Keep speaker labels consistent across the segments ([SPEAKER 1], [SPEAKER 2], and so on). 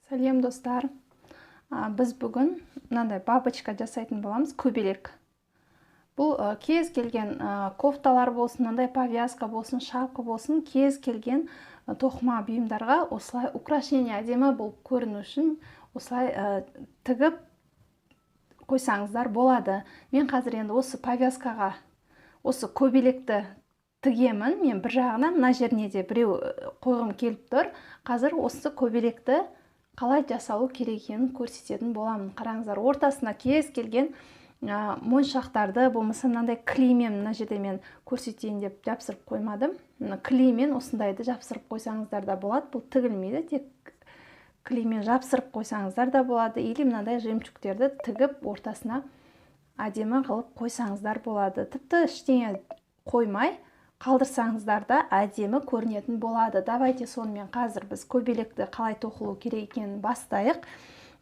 [SPEAKER 1] Сәлем достар. Біз бүгін мынандай бабочка жасайтын боламыз, көбелек. Бұл кез келген кофталар болсын, мынандай повязка болсын, шапка болсын, кез келген тоқыма бұйымдарға осылай украшение әдемі болып көріну үшін осылай тігіп қойсаңыздар болады. Мен қазір енді осы повязкаға осы көбелекті тігемін. Мен бір жағынан мына жеріне де біреу қойғым келіп тұр. Қазір осы көбелекті қалай жасалу керек екенін көрсететін боламын. Қараңыздар, ортасына кез келген моншақтарды, болмаса мынандай клеймен, мына жерде мен көрсетейін деп жапсырып қоймадым. Клеймен осындайды жапсырып қойсаңыздар да болады. Бұл тігілмейді, тек клеймен жапсырып қойсаңыздар да болады. Или мынандай жемчугтерді тігіп ортасына әдемі қылып қойсаңыздар болады. Тіпті ештеңе қоймай қалдырсаңыздар да әдемі көрінетін болады. Давайте сонымен қазір біз көбелекті қалай тоқылу керек екенін бастайық.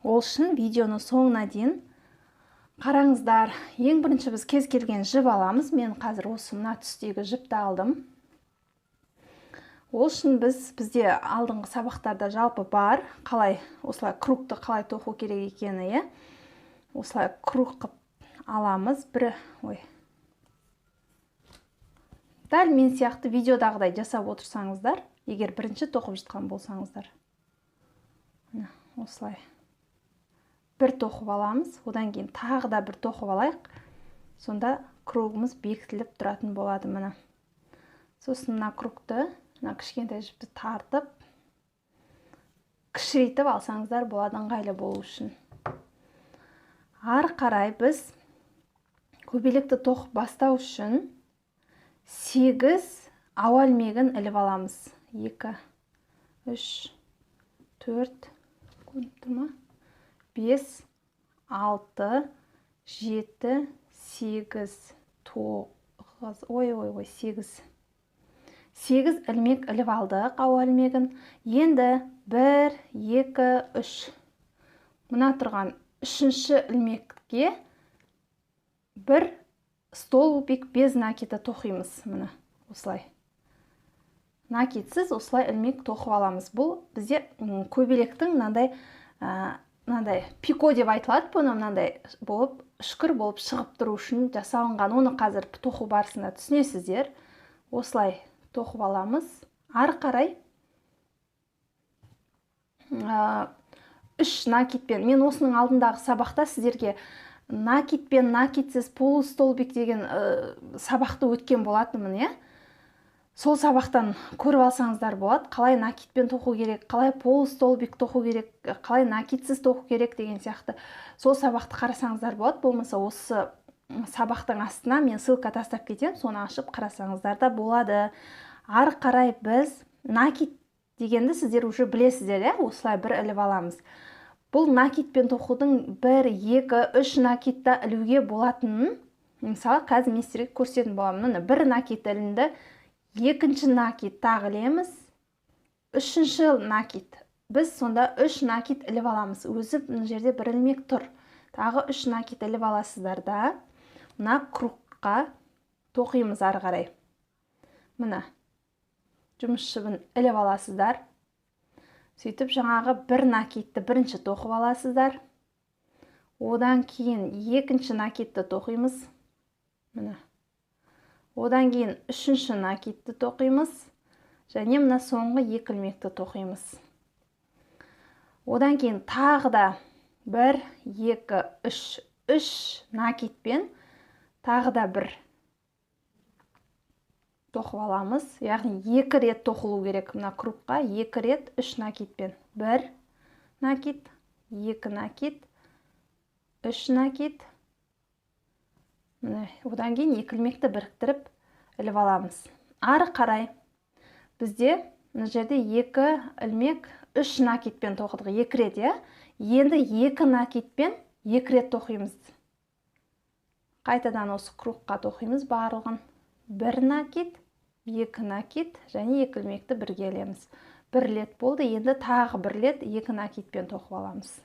[SPEAKER 1] Ол үшін видеоны соңына дейін қараңыздар. Ең бірінші біз кез келген жіп аламыз. Мен қазір осы мына түстегі жіпті алдым. Ол үшін бізде алдыңғы сабақтарда жалпы бар. Қалай осылай кругты қалай тоқу керек екені, осылай круг қып аламыз. Дәл мен сияқты видеодағыдай жасап отырсаңыздар, егер бірінші тоқып жатқан болсаңыздар. Осылай. Бір тоқып аламыз, одан кейін тағы да бір тоқып алайық. Сонда кругымыз бекітіліп тұратын болады мына. Сосын мына кругты, мына кішкентай жіпті тартып, кішірейтіп алсаңыздар болады ыңғайлы болу үшін. Ары қарай біз көбелекті тоқып бастау үшін 8 ауа ілмегін іліп аламыз. 2, 3, 4, 5, 6, 7, 8, 9, 8. 8 ілмек іліп алдық ауа ілмегін. Енді 1, 2, 3. Мына тұрған 3-ші ілмекке бір столбик без накида тоқимыз. Мына осылай. Накидсіз осылай ілмек тоқып аламыз. Бұл бізде көбелектің мынандай пико деп айтылады. Бұны мынандай болып, үшкір болып шығып тұру үшін жасалынған. Оны қазір тоқу барысында түсінесіздер. Осылай тоқып аламыз. Ары қарай 3 накидпен, мен осының алдындағы сабақта сіздерге накидпен, накидсіз полустолбик деген сабақты өткен болатынмын, Сол сабақтан көріп алсаңыздар болады. Қалай накидпен тоқу керек, қалай полустолбик тоқу керек, қалай накидсіз тоқу керек деген сияқты. Сол сабақты қарасаңыздар болады. Болмаса осы сабақтың астына мен ссылка тастап кетемін, соны ашып қарасаңыздар да болады. Ары қарай біз накид дегенді сіздер уже білесіздер, осылай бір іліп аламыз. Бұл накидпен тоқудың 1, 2, 3 накидта ілуге болатынын, мысалы, қазір мен сіздерге көрсететін боламын. Бір накид ілінді, екінші накид тағы ілеміз, үшінші накид. Біз сонда 3 накид іліп аламыз. Өзі мына жерде бір ілмек тұр. Тағы 3 накид іліп аласыздар да, мына кругқа тоқимыз ары қарай. Мына жұмыс жібін іліп аласыздар. Сөйтіп жаңағы бір накидті бірінші тоқып аласыздар. Одан кейін екінші накидті тоқимыз. Мына. Одан кейін үшінші накидті тоқимыз. Және мына соңғы 2 ілмекті тоқимыз. Одан кейін тағы да 1, 2, 3 накидпен тағы да бір тоқып аламыз. Яғни 2 рет тоқылу керек мына кругқа. 2 рет 3 накидпен. 1 накид, 2 накид, 3 накид. Одан кейін 2 ілмекті біріктіріп іліп аламыз. Ары қарай бізде мына жерде 2 ілмек 3 накидпен тоқыдық. 2 рет, Енді 2 накидпен 2 рет тоқимыз. Қайтадан осы кругқа тоқимыз барлығын. 1 накид, 2 накид және 2 ілмекті бірге ілеміз. 1 рет болды, енді тағы 1 рет 2 накидпен тоқып аламыз.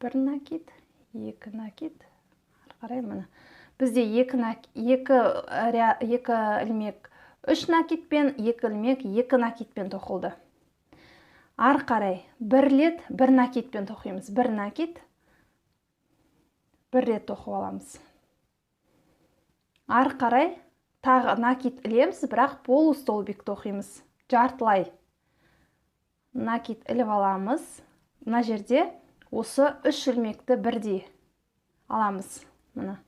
[SPEAKER 1] 1 накид, 2 накид. Ары қарай мына. Бізде 2 ілмек 3 накитпен 2 ілмек 2 накитпен тоқылды. Ары қарай 1 рет 1 накитпен тоқимыз. 1 накит 1 рет тоқып аламыз. Ары қарай тағы накит ілеміз, бірақ полустолбик тоқимыз. Жартылай накит іліп аламыз. Мына жерде осы 3 ілмекті бірдей аламыз. Мына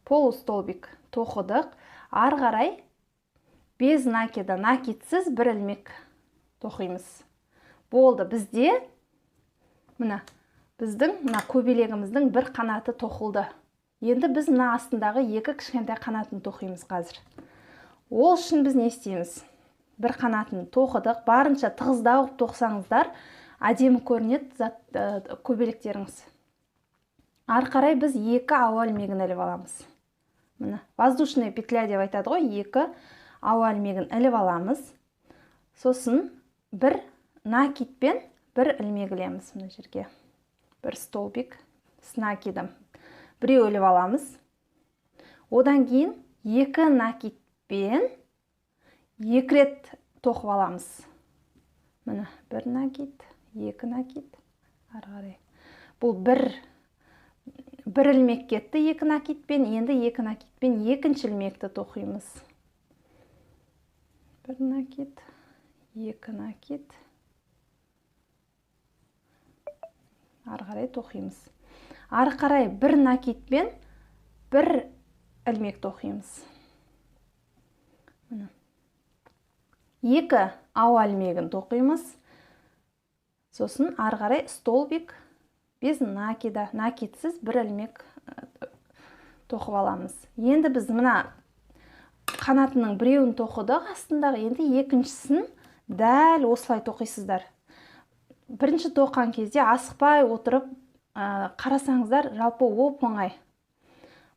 [SPEAKER 1] полустолбик тоқыдық. Ары қарай без накида, накитсіз 1 ілмек тоқимыз. Болды, бізде мына біздің көбелегіміздің 1 қанаты тоқылды. Енді біз мына астындағы 2 кішкентай қанатын тоқимыз қазір. Ол үшін біз не істейміз? 1 қанатын тоқыдық. Барынша тығыздау тоқсаңыздар, әдемі көрінеді көбелектеріңіз. Ары қарай біз 2 ауа ілмегін іліп аламыз. Мына воздушная петля деп айтады ғой, 2 ауа ілмегін іліп аламыз. Сосын 1 накитпен 1 ілмек ілеміз мына жерге. 1 столбик с накидом. Біреу іліп аламыз. Одан кейін 2 накитпен 2 рет тоқып аламыз. Мына 1 накит, 2 накит. Ары қарай. Бұл 1 ілмек кетті 2 накитпен, енді 2 накитпен 2-ші ілмекті тоқимыз. 1 накит, 2 накит. Ары қарай тоқимыз. Ары қарай 1 накитпен 1 ілмек тоқимыз. 2 ауа ілмегін тоқимыз. Сосын ары қарай столбик без накида, накитсіз 1 ілмек тоқып аламыз. Енді біз мына қанатының біреуін тоқыдық астындағы, енді екіншісін дәл осылай тоқисыздар. Бірінші тоққан кезде асықпай отырып қарасаңыздар, жалпы оп-оңай.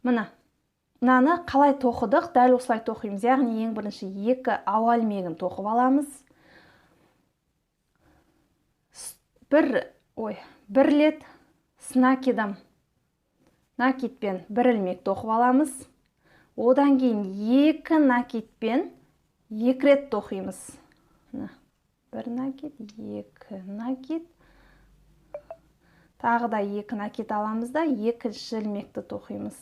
[SPEAKER 1] Мынаны қалай тоқыдық, дәл осылай тоқимыз. Яғни ең бірінші 2 ауа ілмегін тоқып аламыз. 1 рет с накидом, накитпен 1 ілмек тоқып аламыз. Одан кейін 2 накитпен 2 рет тоқимыз. 1 накит, 2 накит. Тағы да 2 накит аламыз да 2-ші ілмекті тоқимыз.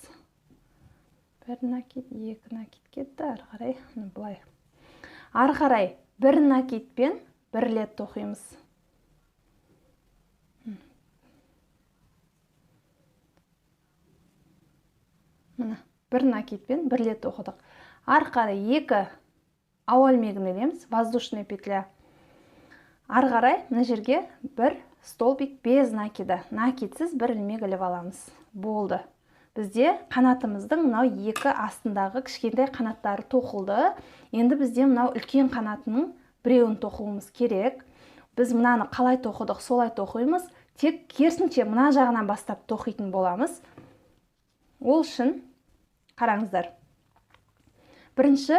[SPEAKER 1] 1 накит, 2 накит кетті. Ары қарай, бұлай. Ары қарай 1 накитпен 1 рет тоқимыз. Мына 1 накитпен 1 рет тоқыдық. Ары қарай 2 ауа ілмегін ілеміз, воздушная петля. Ары қарай мына жерге 1 столбик без накида, накитсіз 1 ілмек іліп аламыз. Болды. Бізде қанатымыздың мынау 2 астындағы кішкентай қанаттары тоқылды. Енді бізде мынау үлкен қанатының біреуін тоқуымыз керек. Біз мынаны қалай тоқыдық, солай тоқимыз. Тек керісінше мына жағынан бастап тоқитын боламыз. Ол үшін қараңыздар. Бірінші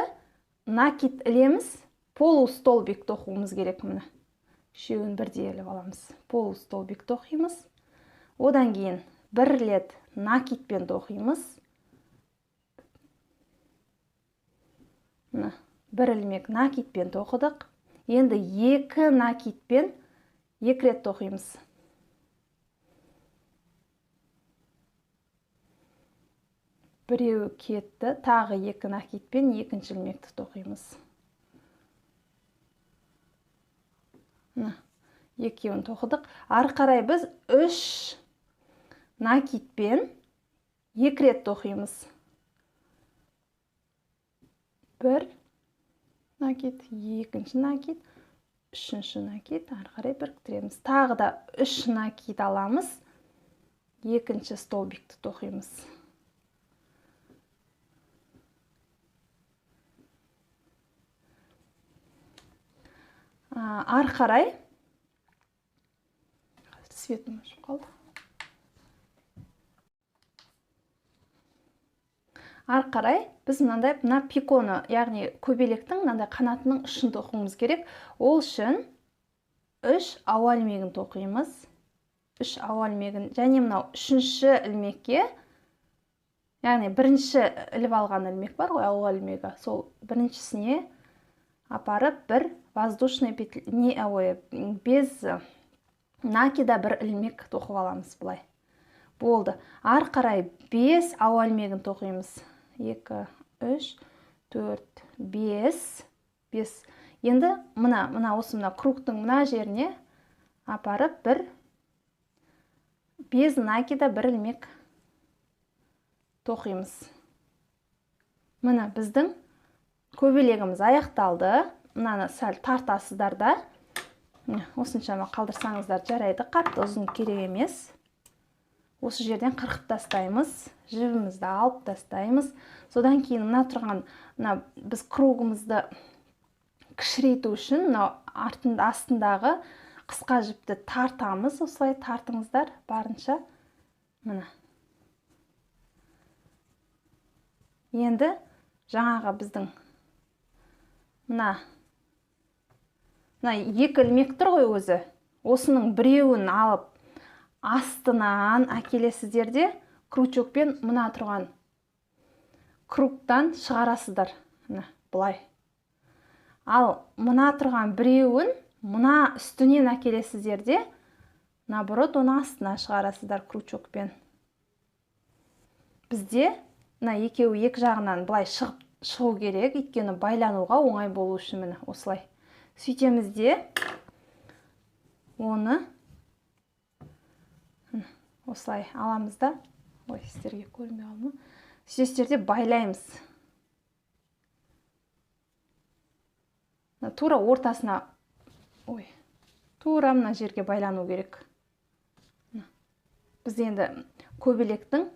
[SPEAKER 1] накит ілеміз, полустолбик тоқуымыз керек. Мына үшеуін бірдей іліп аламыз. Полустолбик тоқимыз. Одан кейін 1 рет накитпен тоқимыз. Мына 1 ілмек накитпен тоқыдық. Енді 2 накитпен 2 рет тоқимыз. Біреу кетті, тағы 2 накитпен 2-ші ілмекті тоқимыз. Екеуін тоқыдық. Ары қарай біз 3 накитпен 2 рет тоқимыз. 1 накит, 2-ші накит, 3-ші накит, ары қарай біріктіреміз. Тағы да 3 накит аламыз, 2-ші столбикті тоқимыз. Ары қарай светім өшіп қалды. Ары қарай біз мынандай пиконы, яғни көбелектің мынандай қанатының ұшын тоқуымыз керек. Ол үшін 3 ауа ілмегін тоқимыз. 3 ауа ілмегін, және мынау 3-ші ілмекке, яғни бірінші іліп алған ілмек бар ғой, ауа ілмегі, сол біріншісіне апарып бір воздушный без накида бір ілмек тоқып аламыз былай. Болды. Ар қарай 5 ауа ілмегін тоқимыз. 2, 3, 4, 5. Енді осы кругтың мына жеріне апарып без накида бір ілмек тоқимыз. Мына біздің көбелегіміз аяқталды. Мынаны сәл тартасыздар да. Осыншама қалдырсаңыздар жарайды, қатты ұзын керек емес. Осы жерден қырқып тастаймыз. Жібімізді алып тастаймыз. Содан кейін біз кругымызды кішірейту үшін астындағы қысқа жіпті тартамыз. Осылай тартыңыздар барынша. Мына. Енді жаңаға біздің мына 2 ілмек тұр ғой өзі. Осының біреуін алып астынан әкелесіздер де крючокпен мына тұрған кругтан шығарасыздар. Бұлай. Ал мына тұрған біреуін мына үстінен әкелесіздер де наоборот оны астына шығарасыздар крючокпен. Бізде екеуі екі жағынан былай шығу керек, өйткені байлануға оңай болу үшін міне осылай. Сөйтеміз де оны осылай аламыз да. Сіздерге көрмей қалдым. Сөйтесіздер де байлаймыз. Тура ортасына, тура мына жерге байлану керек. Біз енді көбелектің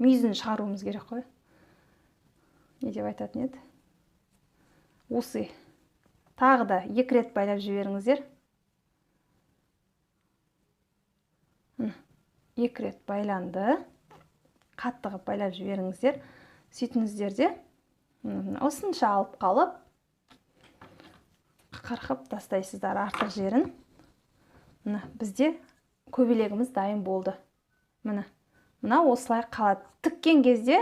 [SPEAKER 1] мүйізін шығаруымыз керек қой. Не деп айтатын еді? Осы. Тағы да 2 рет байлап жіберіңіздер. 2 рет байланды. Қатты қылып байлап жіберіңіздер. Сөйтіңіздер де осынша алып қалып қырқып тастайсыздар артық жерін. Бізде көбелегіміз дайын болды. Мына осылай қалады. Тіккен кезде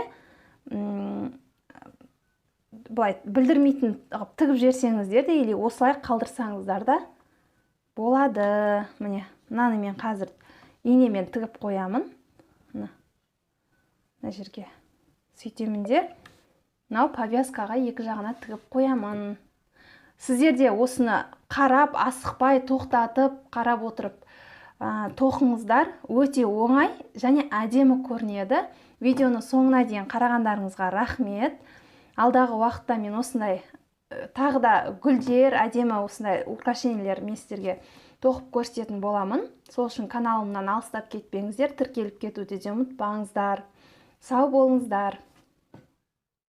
[SPEAKER 1] былай білдірмейтін тігіп жерсеңіздер де, или осылай қалдырсаңыздар да болады. Міне, мынаны мен қазір инемен тігіп қоямын. Мына жерге сөйтемін де, мынау повязкаға екі жағына тігіп қоямын. Сіздер де осыны қарап, асықпай, тоқтатып, қарап отырып тоқыңыздар. Өте оңай және әдемі көрінеді. Видеоны соңына дейін қарағандарыңызға рахмет. Алдағы уақытта мен осындай тағы да гүлдер, әдемі осындай украшениелер мен сіздерге тоқып көрсететін боламын. Сол үшін каналымнан алыстап кетпеңіздер, тіркеліп кетуді де ұмытпаңыздар. Сау болыңыздар.